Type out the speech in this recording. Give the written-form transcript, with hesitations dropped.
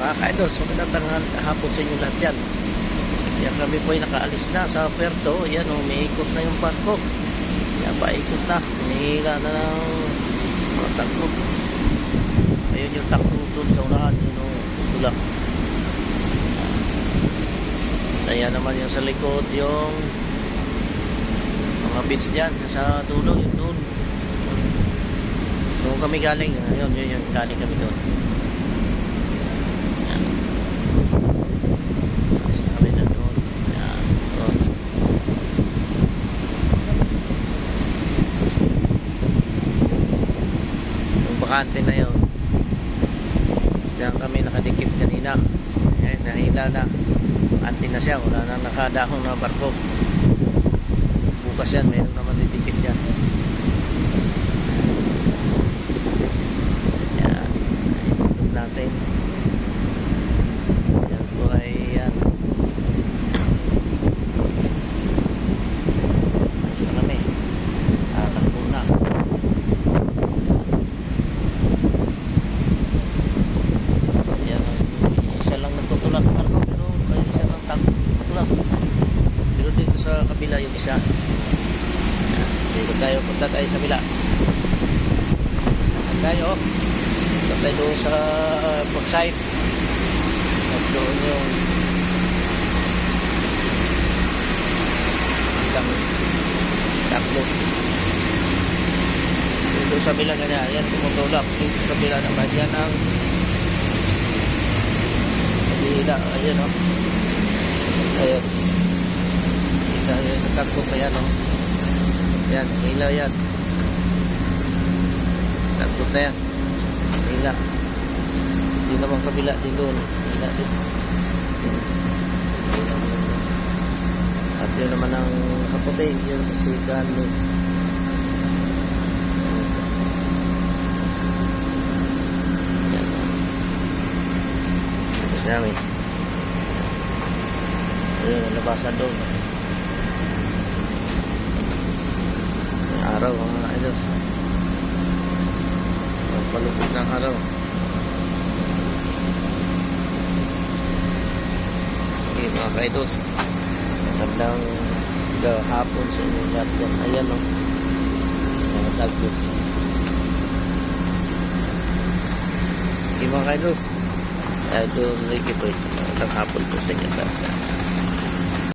Mga ka-idols, magandang hapon sa inyo lahat yan. Yan, kami po ay nakaalis na sa Puerto. Yan o, umiikot na yung barko. Yan, paikot na. Hinihila na ng mga takbo. Ayun yung takbo doon sa unahan. Yun o, tulak. Ayan naman yung sa likod, yung mga beach dyan. Sa dulo, yun doon. Doon kami galing. Ayun, yun galing kami doon. Bakante na yun. Diyan kami nakadikit kanina. Ayan, nahila na. Bakante na siya. Wala nang nakadahong na barko. Bukas yan. Mayroon naman didikit dyan. Ayan. Ikot natin. Ayan po ay yan. Ayos na kami. Takbo na. Sa kabila yung isa. Dito tayo, punta tayo sa kabila. Tayo, punta tayo doon sa backside. At doon yung takbo. Dito sa kabila ganyan, yan tumutulak. Dito sa kabila naman yan ang hila. Ayan o. Ayan. Ayan sa takbo pa yan o. Yan, hila yan. Takbo na yan. Hila. Hindi naman kabila din doon. Hila din. At yun naman ang kaputi. Yun sa sigan din. Yan. Tapos namin. Ayun, nalabasan doon. Araw mga idols, palupot ng araw. Okay mga ka-idols, magandang hapon sa inyo lahat yan. Ayan o, mga tagpo. Okay mga ka-idols, Idol Ricky po, magandang hapon po sa inyo lahat.